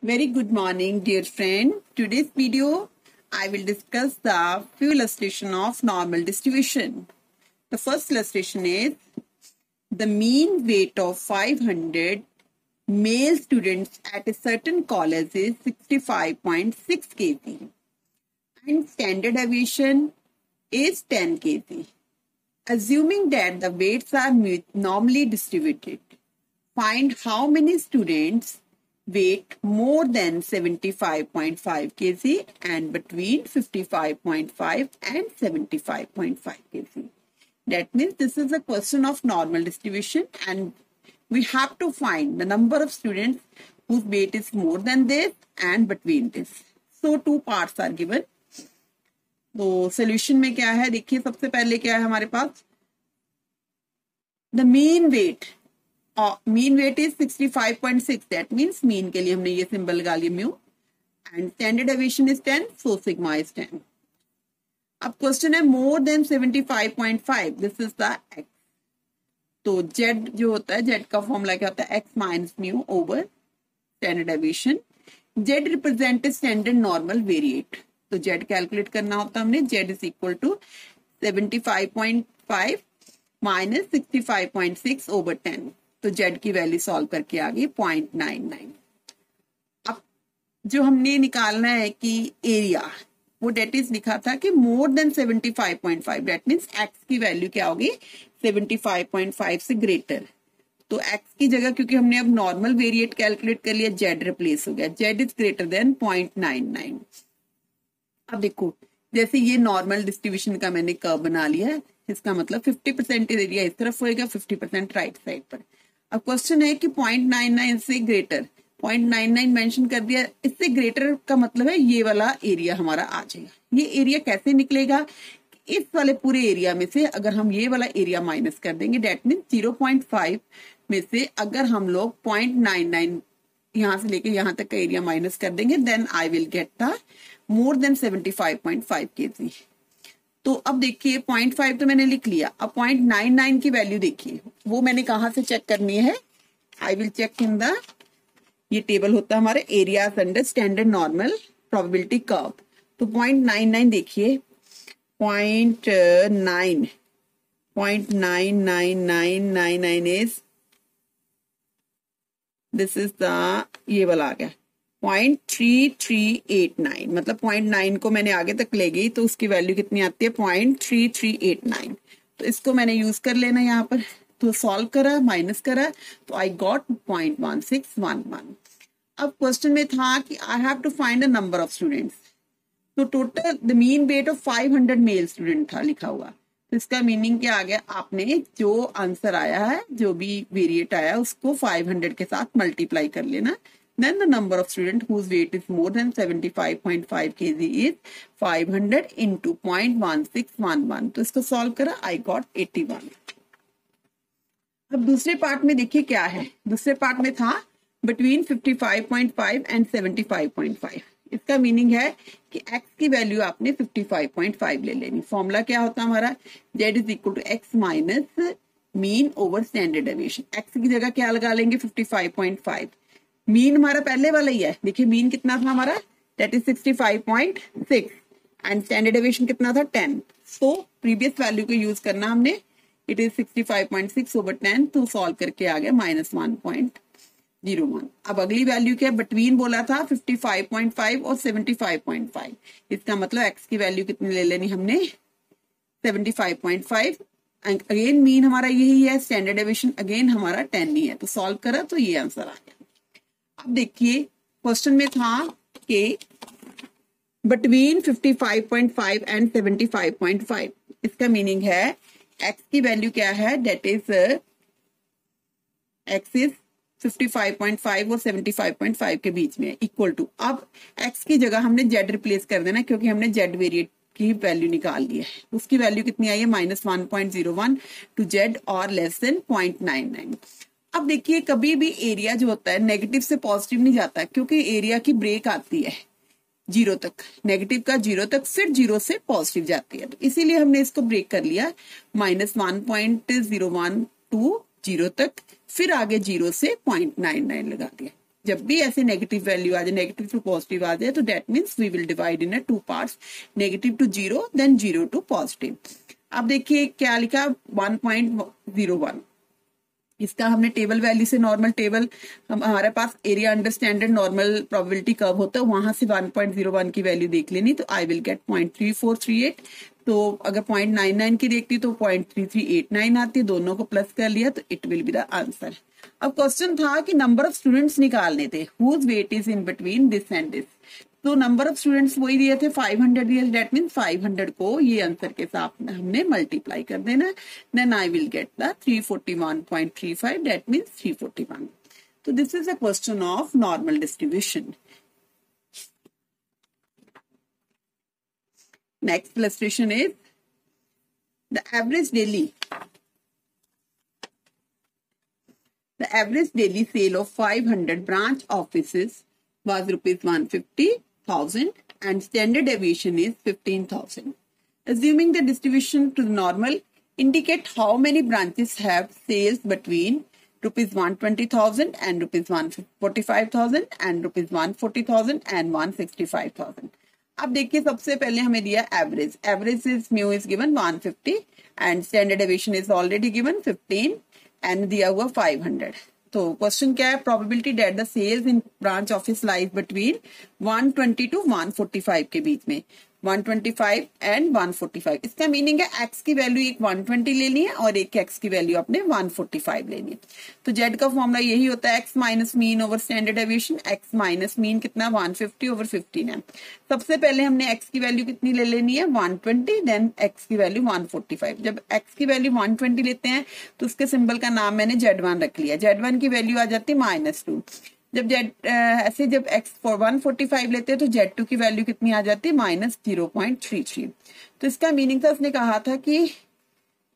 Very good morning, dear friend. Today's video, I will discuss the few illustration of normal distribution. The first illustration is the mean weight of 500 male students at a certain college is 65.6 kg and standard deviation is 10 kg. Assuming that the weights are normally distributed, find how many students weight more than 75.5 kg and between 55.5 and 75.5 kg. That means this is a question of normal distribution and we have to find the number of students whose weight is more than this and between this. So two parts are given. तो solution में क्या है, देखिए सबसे पहले क्या है हमारे पास, the mean weight is 65.6. That means mean के लिए हमने ये सिंबल लगा लिया mu and standard deviation is 10, so sigma is 10. अब क्वेश्चन है more than 75.5, this is the X. तो जेड जो होता है, जेड का फॉर्मूला क्या होता है, X minus mu over standard deviation. Z represent standard normal variate. तो जेड कैलकुलेट करना होता है हमने, Z is equal to 75.5 minus 65.6 over 10. तो जेड की वैल्यू सॉल्व करके आ गई 0.99. अब जो हमने निकालना है कि एरिया, वो डेट इज लिखा था कि मोर देन 75.5, डेट मीन्स एक्स की वैल्यू क्या होगी, 75.5 से ग्रेटर. तो एक्स की जगह क्योंकि हमने अब नॉर्मल वेरिएट कैलकुलेट कर लिया, जेड रिप्लेस हो गया, जेड इज ग्रेटर देन 0.99. अब देखो जैसे ये नॉर्मल डिस्ट्रीब्यूशन का मैंने कर्व बना लिया है, इसका मतलब 50% एरिया इस तरफ होएगा, 50% राइट साइड पर. अब क्वेश्चन है कि 0.99 से ग्रेटर, 0.99 मेंशन कर दिया, इससे ग्रेटर का मतलब है ये वाला एरिया हमारा आ जाएगा. ये एरिया कैसे निकलेगा, इस वाले पूरे एरिया में से अगर हम ये वाला एरिया माइनस कर देंगे, डेट मीन 0.5 में से अगर हम लोग 0.99 यहां से लेके यहां तक का एरिया माइनस कर देंगे, then I will get the more than 75.5 kg. तो अब देखिए 0.5 तो मैंने लिख लिया, अब 0.99 की वैल्यू देखिए, वो मैंने कहां से चेक करनी है, I will check in the, ये टेबल होता है हमारे areas under standard normal probability curve. तो 0.99 देखिए, 0.999999 इज, दिस इज द, ये वाला आ गया 0.3389, मतलब 0.9 को मैंने आगे तक ले गई तो उसकी वैल्यू कितनी आती है, 0.3389. तो इसको मैंने यूज कर लेना यहाँ पर, तो सॉल्व करा, माइनस करा, तो आई गॉट 0.1611. अब क्वेश्चन में था कि I have to find the number of students. तो total the mean weight of 500 male student था लिखा हुआ. तो इसका मीनिंग क्या आ गया, आपने जो आंसर आया है, जो भी वेरिएट आया, उसको 500 के साथ मल्टीप्लाई कर लेना. Then the number of students whose weight is more than 75.5 kg is 500 into 0.1611. तो इसको सॉल्व करा, I got 81. अब दूसरे पार्ट में देखिए क्या है, दूसरे पार्ट में था between 55.5 and 75.5. इसका मीनिंग है कि x की वैल्यू आपने 55.5 ले लेनी. फॉर्मूला क्या होता है हमारा, z is equal to x minus mean over standard deviation. x की जगह क्या लगा लेंगे, 55.5. मीन हमारा पहले वाला ही है, देखिए मीन कितना था हमारा, that is 65.6 and standard deviation कितना था, 10. सो प्रीवियस वैल्यू को यूज करना हमने, इट इज 65.6 ओवर 10, तो सॉल्व करके आ गया -1.01. अब अगली वैल्यू क्या है, बिटवीन बोला था 55.5 और 75.5. इसका मतलब एक्स की वैल्यू कितनी ले लेनी हमने, 75.5. अगेन मीन हमारा यही है, स्टैंडर्ड डेविएशन अगेन हमारा 10 ही है, तो सॉल्व करा तो ये आंसर आ गया. अब देखिए क्वेश्चन में था कि बिटवीन 55.5 एंड 75.5. इसका मीनिंग है एक्स की वैल्यू क्या है, डेट इज एक्स इज 55.5 और 75.5 के बीच में इक्वल टू. अब एक्स की जगह हमने जेड रिप्लेस कर देना, क्योंकि हमने जेड वेरिएट की वैल्यू निकाल ली है. उसकी वैल्यू कितनी आई है, -1.01 टू जेड और लेस देन 0.99. अब देखिए कभी भी एरिया जो होता है नेगेटिव से पॉजिटिव नहीं जाता, क्योंकि एरिया की ब्रेक आती है जीरो तक, नेगेटिव का जीरो तक, फिर जीरो से पॉजिटिव जाती है. तो इसीलिए हमने इसको ब्रेक कर लिया, -1.01 टू जीरो तक, फिर आगे जीरो से 0.99 लगा दिया. जब भी ऐसे नेगेटिव वैल्यू आ जाए, नेगेटिव टू पॉजिटिव आ जाए, तो that means we will divide in two parts, negative to 0 then 0 to positive. अब देखिए क्या लिखा 1.01, इसका हमने टेबल वैल्यू से नॉर्मल टेबल, हमारे पास area under standard normal probability curve होता है, वहां से 1.01 की वैल्यू देख लेनी, तो आई विल गेट 0.3438। तो अगर 0.99 की देखती तो 0.3389 आती, दोनों को प्लस कर लिया तो it will be the answer. अब क्वेश्चन था कि नंबर ऑफ स्टूडेंट्स निकालने थे, whose weight is in between this and this. तो नंबर ऑफ स्टूडेंट्स वही दिए थे 500 दिए, दैट मीन 500 को ये आंसर के साथ हमने मल्टीप्लाई कर देना, then I will get the 341.35, that means 341। तो this is a question of normal distribution. Next illustration is the average daily sale of 500 branch offices was rupees 150,000 and standard deviation is 15,000. Assuming the distribution to the normal, indicate how many branches have sales between rupees 120,000 and rupees 145,000 and rupees 140,000 and 165,000. अब देखिए सबसे पहले हमें दिया average, average is mu is given 150 and standard deviation is already given 15 and दिया हुआ 500। तो क्वेश्चन क्या है, probability that the sales in branch office lies between 120 to 145 के बीच में, 125 एंड 145। इसका मीनिंग है एक्स की वैल्यू एक 120 लेनी है और एक एक्स की वैल्यू अपने 145 लेनी है। तो जेड का फॉर्मूला यही होता है, X minus mean over standard deviation, x minus mean कितना 150 ओवर 15 है। सबसे पहले हमने एक्स की वैल्यू कितनी ले लेनी है 120, देन एक्स की वैल्यू 145। जब एक्स की वैल्यू 120 लेते हैं तो उसके सिंबल का नाम मैंने Z1 रख लिया, Z1 की वैल्यू आ जाती है -2। जब ऐसे जब x 145 लेते हैं तो Z2 की वैल्यू कितनी आ जाती है -0.33। तो इसका मीनिंग था, उसने कहा था कि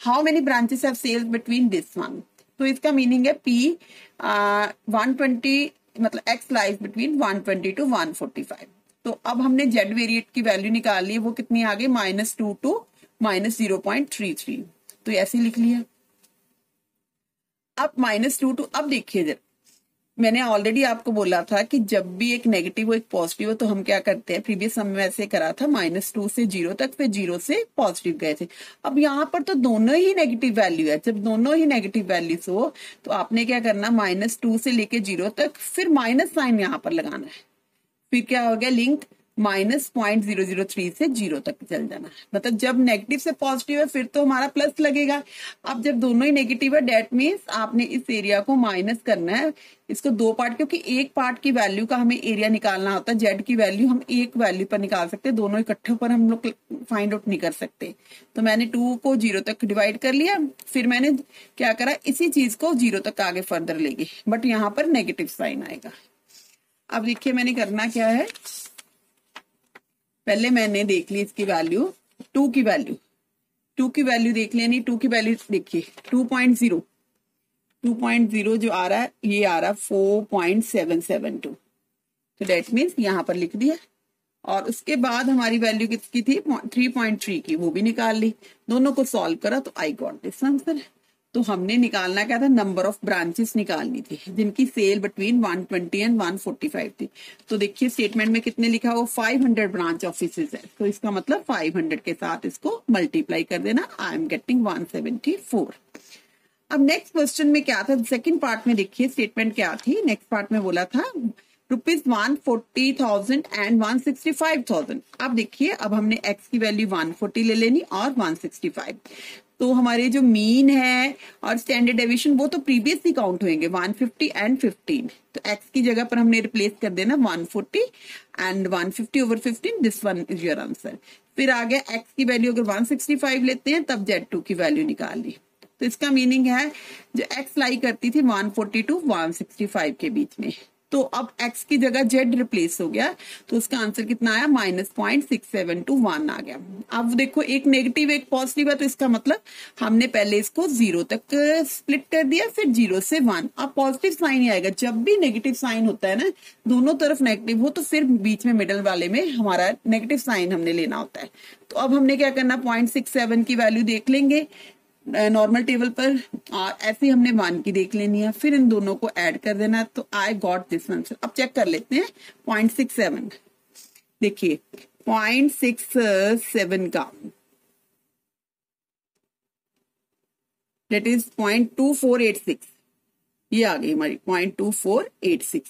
how many branches have sales between this one, तो इसका मीनिंग है P 120 मतलब x लाइज बिटवीन 120 टू 145। तो अब हमने Z वेरिएट की वैल्यू निकाल ली, वो कितनी आ गई -2 टू -0.33, तो ऐसे लिख लिया। अब -2 टू, अब देखिए जरा, मैंने ऑलरेडी आपको बोला था कि जब भी एक नेगेटिव हो एक पॉजिटिव हो तो हम क्या करते हैं, प्रीवियस समय में ऐसे करा था -2 से 0 तक, फिर 0 से पॉजिटिव गए थे। अब यहाँ पर तो दोनों ही नेगेटिव वैल्यू है, जब दोनों ही नेगेटिव वैल्यूज हो तो आपने क्या करना, -2 से लेके 0 तक, फिर माइनस साइन यहाँ पर लगाना है, फिर क्या हो गया लिंक -0.003 से 0 तक चल जाना। मतलब जब नेगेटिव से पॉजिटिव है फिर तो हमारा प्लस लगेगा। अब जब दोनों ही नेगेटिव है डेट मीन्स आपने इस एरिया को माइनस करना है, इसको दो पार्ट, क्योंकि एक पार्ट की वैल्यू का हमें एरिया निकालना होता है, जेड की वैल्यू हम एक वैल्यू पर निकाल सकते हैं, दोनों इकट्ठे पर हम लोग फाइंड आउट नहीं कर सकते। तो मैंने 2 को 0 तक डिवाइड कर लिया, फिर मैंने क्या करा, इसी चीज को 0 तक आगे फर्दर ले गई, बट यहाँ पर नेगेटिव साइन आएगा। अब देखिए मैंने करना क्या है, पहले मैंने देख ली इसकी वैल्यू, 2 की वैल्यू देख लेनी। 2 की वैल्यू देखिए 2.0 जो आ रहा है ये आ रहा है 4.772, तो डेट मीन्स यहाँ पर लिख दिया। और उसके बाद हमारी वैल्यू किसकी थी 3.3 की, वो भी निकाल ली, दोनों को सॉल्व करा तो आई गॉट दिस आंसर। तो हमने निकालना क्या था, नंबर ऑफ ब्रांचेस निकालनी थी जिनकी सेल बिटवीन 120 एंड 145 थी। तो देखिए स्टेटमेंट में कितने लिखा हो 500 ब्रांच ऑफिसेज है, तो इसका मतलब 500 के साथ इसको मल्टीप्लाई कर देना, आई एम गेटिंग 174। अब नेक्स्ट क्वेश्चन में क्या था, सेकंड पार्ट में देखिए स्टेटमेंट क्या थी। नेक्स्ट पार्ट में बोला था ₹140,000 एंड 165,000। अब देखिए अब हमने x की वैल्यू 140 ले लेनी और 165, तो हमारे जो मीन है और स्टैंडर्ड डेविएशन वो तो प्रीवियस ही काउंट होंगे 150 एंड 15। तो x की जगह पर हमने रिप्लेस कर देना 140 and 150 over 15, this one is your answer. फिर आ गया x की वैल्यू अगर 165 लेते हैं तब Z2 की वैल्यू निकाल ली। तो इसका मीनिंग है जो x लाई करती थी 140 टू 165 के बीच में, तो अब x की जगह z रिप्लेस हो गया, तो उसका आंसर कितना आया -0.6721 आ गया। अब देखो एक नेगेटिव एक पॉजिटिव है, तो इसका मतलब हमने पहले इसको 0 तक स्प्लिट कर दिया, फिर 0 से 1। अब पॉजिटिव साइन ही आएगा, जब भी नेगेटिव साइन होता है ना, दोनों तरफ नेगेटिव हो तो फिर बीच में मिडल वाले में हमारा नेगेटिव साइन हमने लेना होता है। तो अब हमने क्या करना, 0.67 की वैल्यू देख लेंगे, नॉर्मल टेबल पर ऐसे हमने 1 की देख लेनी है, फिर इन दोनों को ऐड कर देना है, तो आई गॉट दिस आंसर। अब चेक कर लेते हैं 0.67। देखिए 0.67 का दैट इज 0.2486, ये आ गई हमारी 0.2486।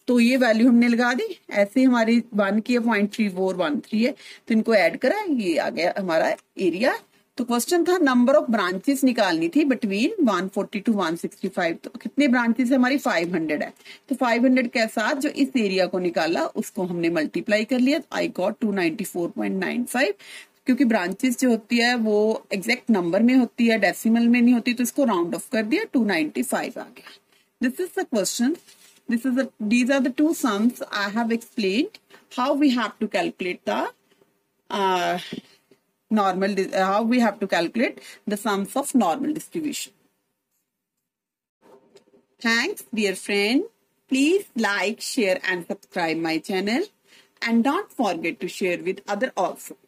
तो ये वैल्यू हमने लगा दी। ऐसे हमारी 1 की 0.3413 है, तो इनको ऐड करा, ये आ गया हमारा एरिया। तो क्वेश्चन था नंबर ऑफ ब्रांचेस निकालनी थी बिटवीन 140 टू 165। तो कितने ब्रांचेस हमारी 500 है, तो 500 के साथ जो इस एरिया को निकाला उसको हमने मल्टीप्लाई कर लिया, तो आई गॉट 294.95। क्योंकि ब्रांचेस जो होती है वो एग्जैक्ट नंबर में होती है, डेसिमल में नहीं होती, तो इसको राउंड ऑफ कर दिया, 295 आ गया। This is the question. These are the two sums I have explained how we have to calculate the how we have to calculate the sums of normal distribution. Thanks, dear friend. Please like, share and subscribe my channel, and don't forget to share with other also.